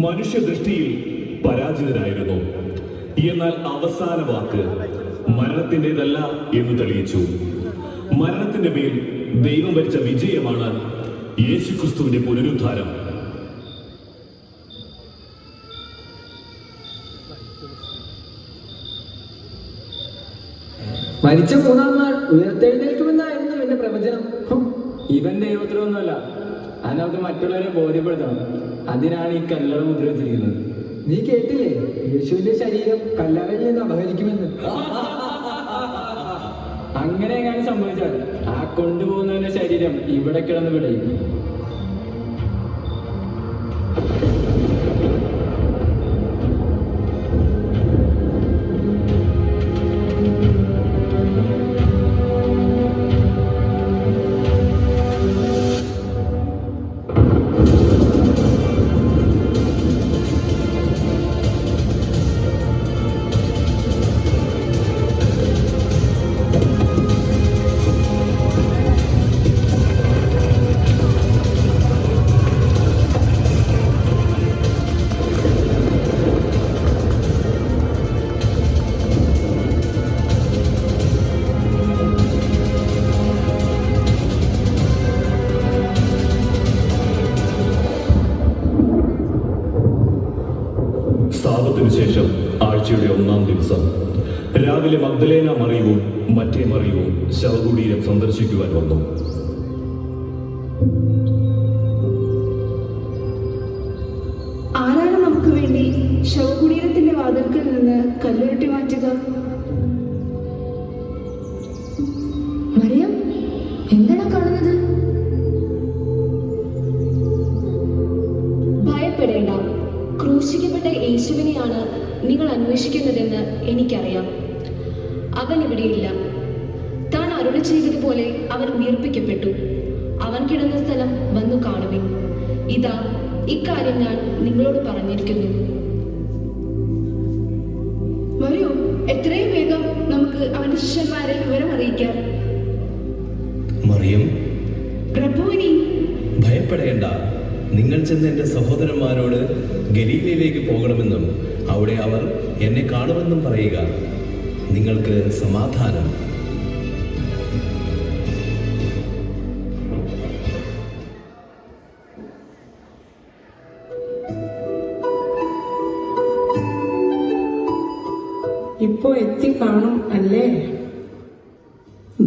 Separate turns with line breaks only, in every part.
മനുഷ്യദൃഷ്ടിയിൽ പരാജിതരായിരുന്നു. എന്നാൽ അവസാന വാക്ക് മരണത്തിൻ്റെതല്ല എന്ന് തെളിയിച്ചു. മരണത്തിന്റെ മേൽ ദൈവം വരിച്ച വിജയമാണ് യേശുക്രിസ്തുവിന്റെ പുനരുദ്ധാരം.
മരിച്ച മൂന്നാം നാൾ ഉയർത്തെഴുന്നേൽക്കുമെന്നായിരുന്നു ഇവന്റെ പ്രവചനം.
ഇവൻ ദൈവത്തിലൊന്നുമല്ല, അതിനകത്ത് മറ്റുള്ളവരെ ബോധ്യപ്പെടുത്തണം. അതിനാണ് ഈ കല്ലറ മുദ്ര വെച്ചിരിക്കുന്നത്.
നീ കേട്ടില്ലേ, യേശുവിന്റെ ശരീരം കല്ലറയിൽ നിന്ന് അപഹരിക്കുമെന്ന്.
അങ്ങനെ എങ്ങനെ സംഭവിച്ചാൽ ആ കൊണ്ടുപോകുന്നവന്റെ ശരീരം ഇവിടെ കിടന്ന് വിടയും.
സാബത്തിന് ശേഷം ആഴ്ചയുടെ ഒന്നാം ദിവസം രാവിലെ മഗ്ദലേന മറിയവും മറ്റേ മറിയവും ശവകുടീരം സന്ദർശിക്കുവാൻ വന്നു.
ആരാണ് നമുക്ക് വേണ്ടി ശവകുടീരത്തിന്റെ വാതിൽക്കൽ നിന്ന് കല്ലുരുട്ടി മാറ്റുക? മറിയം, എന്താണ് കാണുന്നത്? ഭയപ്പെടേണ്ട, ക്രൂശിക്കപ്പെട്ട യേശുവിനെയാണ് നിങ്ങൾ അന്വേഷിക്കുന്നതെന്ന് എനിക്കറിയാം. അവൻ ഇവിടെയില്ല. താൻ അരുളി ചെയ്തതുപോലെ അവൻ ഉയർപ്പിക്കപ്പെട്ടു. അവൻ കിടന്ന സ്ഥലം വന്നു കാണുവിൻ. ഇതാ, ഇക്കാര്യം ഞാൻ നിങ്ങളോട് പറഞ്ഞിരിക്കുന്നു. വരൂ, എത്രയും വേഗം നമുക്ക് അവന്റെ ശിഷ്യന്മാരെ വിവരം അറിയിക്കാം.
മറിയം,
പ്രഭുവിനെ
ഭയപ്പെടേണ്ട. നിങ്ങൾ ചെന്ന് എൻ്റെ സഹോദരന്മാരോട് ഗലീലയിലേക്ക് പോകണമെന്നും അവിടെ അവർ എന്നെ കാണുമെന്നും പറയുക. നിങ്ങൾക്ക് സമാധാനം.
ഇപ്പോ എത്തിക്കാണും അല്ലേ?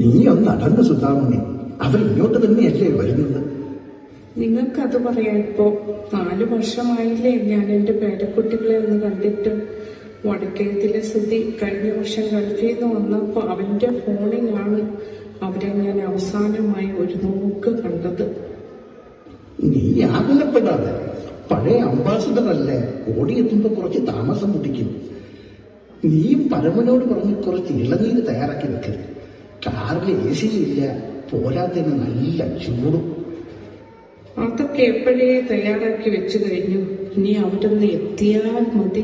നീ ഒന്ന് അടങ്ങ് സുധാമണി, അവർ ഇങ്ങോട്ട് തന്നെയല്ലേ വരുന്നത്?
നിങ്ങൾക്കത് പറയാം. ഇപ്പോ 4 വർഷമായില്ലേ ഞാൻ എൻ്റെ പേരക്കുട്ടികളെ ഒന്ന് കണ്ടിട്ട്. വടക്കേതിലെ സുധി കഴിഞ്ഞ വർഷം ഗൾഫിൽ നിന്ന് വന്നപ്പോൾ അവന്റെ ഫോണിലാണ് അവരെ ഞാൻ അവസാനമായി ഒരു നോക്ക് കണ്ടത്.
നീ ആകുലപ്പെടാതെ, പഴയ അംബാസിഡർ അല്ലേ, ഓടിയെത്തുമ്പോ കുറച്ച് താമസം പിടിക്കും. നീയും പരമനോട് പറഞ്ഞ് കുറച്ച് ഇളനീര് തയ്യാറാക്കി വെക്കരുത്. കാറിൽ AC ഇല്ല, പോരാത്തതിന് നല്ല ചൂടും.
അതൊക്കെ എപ്പോഴേ തയ്യാറാക്കി വെച്ചു കഴിഞ്ഞു. ഇനി അവരൊന്ന് എത്തിയാൽ മതി.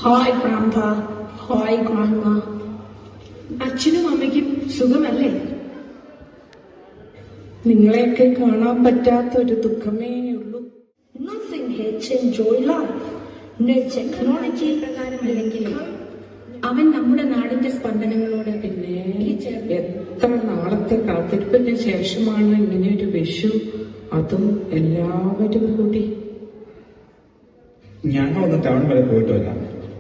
ഹായ് പ്രാന്ത, ഹായ് ഗ്രാൻഡ്മ. അച്ഛനും അമ്മയ്ക്കും സുഖമല്ലേ?
നിങ്ങളെയൊക്കെ കാണാൻ പറ്റാത്തൊരു ദുഃഖമേ ഉള്ളൂ.
Nothing here to enjoy life. No technology പ്രകാരമല്ലെങ്കിലും അവൻ നമ്മുടെ നാടിന്റെ സ്പന്ദനങ്ങളോട്
പിന്നെ എത്ര നാളത്തെ കാത്തിരിപ്പിന് ശേഷമാണ് ഇങ്ങനെ ഒരു വിഷു, അതും എല്ലാവരും കൂടി.
ഞങ്ങളൊന്ന് ടൗൺ വരെ പോയിട്ട് വരാം,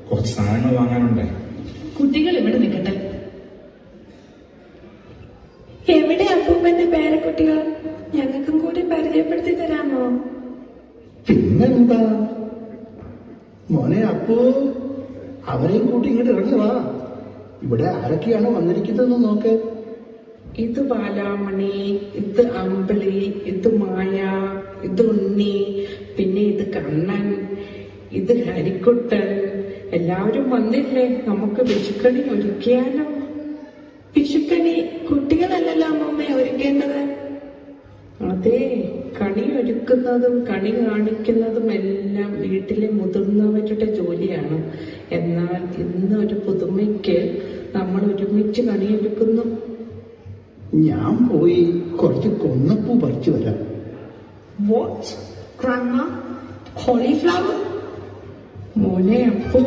കുറച്ച് സാധനങ്ങൾ വാങ്ങാനുണ്ട്.
കുട്ടികൾ ഇവിടെ നിൽക്കട്ടെ.
എവിടെ അപ്പൂപ്പന്റെ പേരക്കുട്ടികൾ? ഞങ്ങൾക്കും കൂടി പരിചയപ്പെടുത്തി തരാമോ?
പിന്നെന്താ മോനെ അപ്പോ, അവരെയും കൂട്ടി ഇങ്ങോട്ട് ഇറങ്ങി വാ. ഇവിടെ ആരൊക്കെയാണ് വന്നിരിക്കുന്നതെന്ന് നോക്ക്.
ഇത് ബാലാമണി, ഇത് അമ്പിളി, ഇത് മായ, ഇത് ഉണ്ണി, പിന്നെ ഇത് കണ്ണൻ, ഇത് ഹരിക്കുട്ടൻ. എല്ലാവരും വന്നില്ലേ? നമുക്ക് വിഷുക്കണി ഒരുക്കിയാലോ?
വിഷുക്കണി കുട്ടികളല്ലല്ലോ അമ്മമ്മ ഒരുക്കേണ്ടത്.
അതെ, കണി ഒരുക്കുന്നതും കണി കാണിക്കുന്നതും എല്ലാം വീട്ടിലെ മുതിർന്നവരുടെ ജോലിയാണ്. എന്നാൽ ഇന്നൊരു പുതുമയ്ക്ക് നമ്മൾ ഒരുമിച്ച് കണിയൊരുക്കുന്നു.
ഞാൻ പോയി കുറച്ച് കൊന്നപ്പൂ പറിച്ചു വരാം.
What? Grandma? Cauliflower?
മോനെ അപ്പൂ,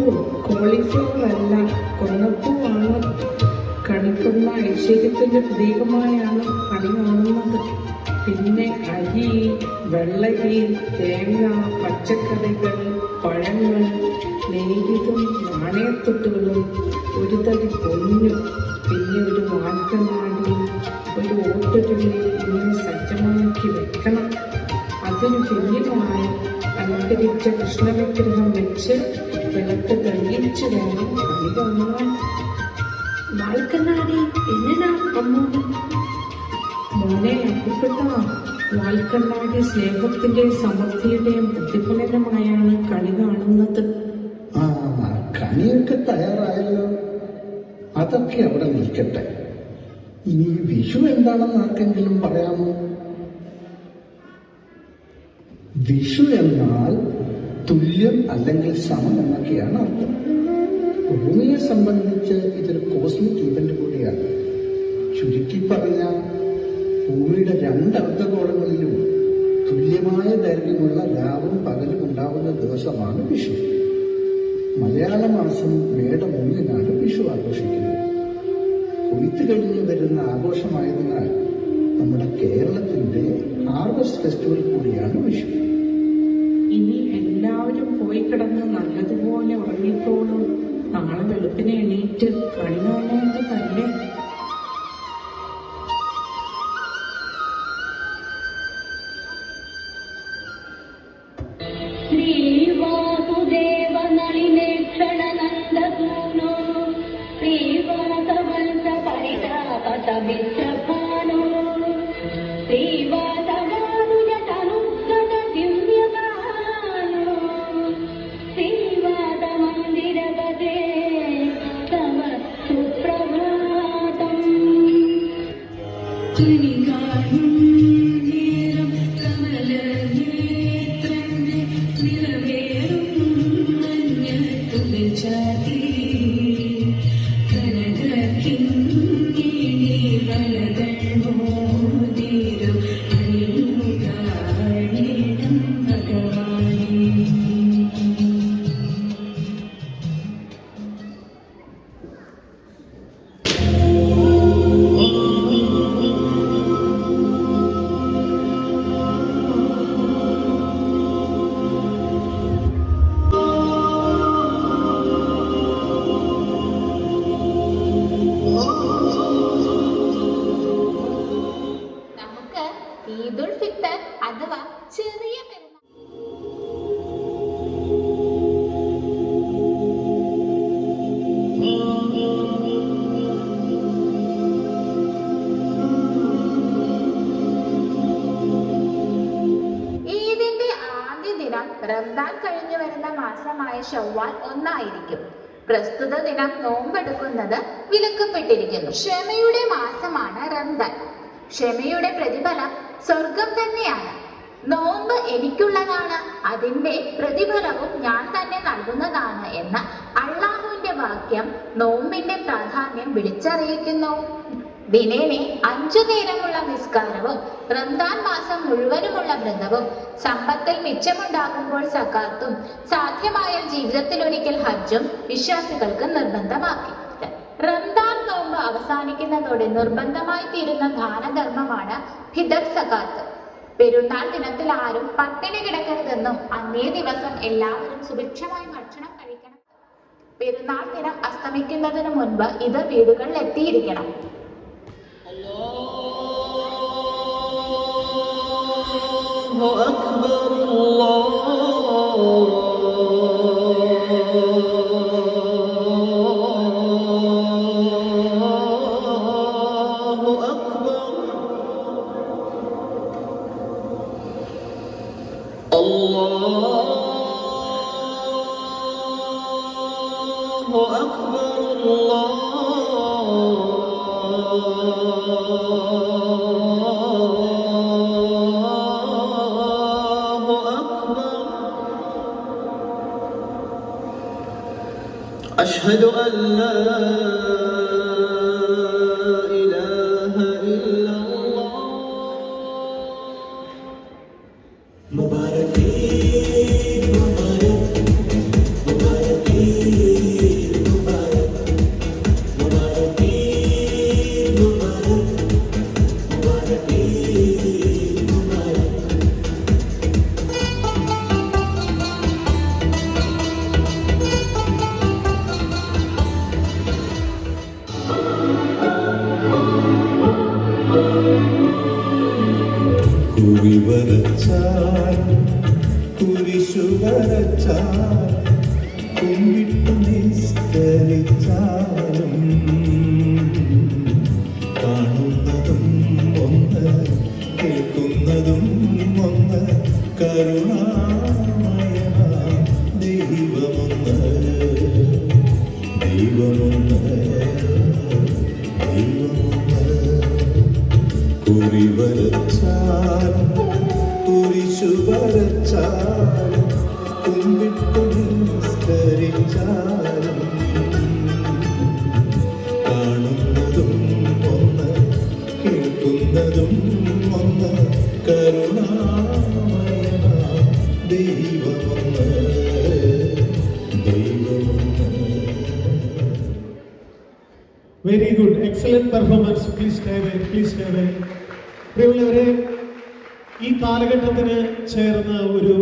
കോളിഫ്ലവർ അല്ല, കൊന്നപ്പൂവാണ്. കണിക്കുന്ന ഐശ്വര്യത്തിന്റെ പ്രതീകമായാണ് കണി കാണുന്നത്. പിന്നെ അരി, വെള്ളരി, തേങ്ങ, പച്ചക്കറികൾ, പഴങ്ങൾ, നെയ്തും നാണയത്തൊട്ടുകളും, ഒരു തടി പൊന്നും, പിന്നെ ഒരു വാൽക്കണ്ണാടി, ഒരു ഓട്ടുരുളി ഇങ്ങനെ സജ്ജമാക്കി വെക്കണം. അതിന് പിന്നിലായി അലങ്കരിച്ച കൃഷ്ണവിഗ്രഹം വെച്ച് വിളക്ക് തെളിയിച്ച് വേണം കണി കാണാൻ.
വാൽക്കണ്ണാടി എന്നതാ അമ്മ?
മോനെ അപ്പുപ്പെട്ട, വാൽക്കണ്ണാടി സ്നേഹത്തിന്റെയും സമൃദ്ധിയുടെയും പ്രതിഫലനമായാണ് കണി കാണുന്നത്.
ആ, കണിയൊക്കെ തയ്യാറായല്ലോ. അതൊക്കെ അവിടെ നിൽക്കട്ടെ. ഇനി വിഷു എന്താണെന്ന് ആർക്കെങ്കിലും പറയാമോ? വിഷു എന്നാൽ തുല്യം അല്ലെങ്കിൽ സമം എന്നൊക്കെയാണ് അർത്ഥം. ഭൂമിയെ സംബന്ധിച്ച് ഇതൊരു കോസ്മിക് ഇവന്റ് കൂടിയാണ്. ചുരുക്കി പറഞ്ഞ ഭൂമിയുടെ 2 അർദ്ധഗോളങ്ങളിലും തുല്യമായ ദൈർഘ്യമുള്ള രാവും പകലും ഉണ്ടാവുന്ന ദിവസമാണ് വിഷു. മലയാള മാസം മേടം 1-നാണ് വിഷു ആഘോഷിക്കുന്നത്. കൊയ്ത്ത് കഴിഞ്ഞ് വരുന്ന ആഘോഷമായതിനാൽ നമ്മുടെ കേരളത്തിന്റെ ഹാർവസ്റ്റ് ഫെസ്റ്റിവൽ കൂടിയാണ് വിഷു.
ഇനി എല്ലാവരും പോയി കിടന്ന് നല്ലതുപോലെ ഉറങ്ങിക്കോളും. നാളെ വെളുപ്പിനെ എണീറ്റ് കണി കാണേണ്ടത് തന്നെ.
ഈദുൽ ഫിത്തർ അഥവാ ചെറിയ പെരുന്നാൾ ഈദിന്റെ ആദ്യ ദിനം റംദാൻ കഴിഞ്ഞു വരുന്ന മാസമായ ശവ്വാൽ 1 ആയിരിക്കും. പ്രസ്തുത ദിനം നോമ്പെടുക്കുന്നത് വിലക്കപ്പെട്ടിരിക്കുന്നു. ക്ഷമയുടെ മാസമാണ് റംദാൻ. ക്ഷമയുടെ പ്രതിഫലം സ്വർഗം തന്നെയാണ്. നോമ്പ് എനിക്കുള്ളതാണ്, അതിന്റെ പ്രതിഫലവും ഞാൻ തന്നെ നൽകുന്നതാണ് എന്ന അള്ളാഹുവിന്റെ വാക്യം നോമ്പിന്റെ പ്രാധാന്യം വിളിച്ചറിയിക്കുന്നു. ദിനേനെ 5 നേരമുള്ള നിസ്കാരവും റംദാൻ മാസം മുഴുവനുമുള്ള വ്രതവും സമ്പത്തിൽ മിച്ചമുണ്ടാകുമ്പോൾ സക്കാത്തും സാധ്യമായ ജീവിതത്തിലൊരിക്കൽ ഹജ്ജും വിശ്വാസികൾക്ക് നിർബന്ധമാക്കി. റംദാൻ നോമ്പ് അവസാനിക്കുന്നതോടെ നിർബന്ധമായി തീരുന്ന ദാനധർമ്മമാണ് ഫിദർ സകാത്ത്. പെരുന്നാൾ ദിനത്തിൽ ആരും പട്ടിണി കിടക്കരുതെന്നും അന്നേ ദിവസം എല്ലാവരും സുഭിക്ഷമായി ഭക്ഷണം കഴിക്കണം. പെരുന്നാൾ ദിനം അസ്തമിക്കുന്നതിന് മുൻപ് ഇത് വീടുകളിൽ എത്തിയിരിക്കണം.
أشهد أن لا إله إلا
കുറി വരച്ചാൽ കുരിശു വരച്ചാൽ കുമ്പിട്ടു നിസ്കരിച്ചാലും കാണുന്നതും ഒന്ന് കേൾക്കുന്നതും ഒന്ന് കരുണാമയ ദൈവമൊന്ന് ദൈവമൊന്ന് ദൈവമൊന്ന് കുറി വരച്ചാലും കുരിശു വരച്ചാലും കുമ്പിട്ടു നിസ്കരിച്ചാലും കാണുന്നതും ഒന്ന് കേൾക്കുന്നതും ഒന്ന് കരുണാമയ ദൈവമൊന്ന് ദൈവമൊന്ന്.
Very good, excellent performance. Please stay away, please stay away. പ്രിയമുള്ളവരെ, ഈ കാലഘട്ടത്തിന് ചേർന്ന ഒരു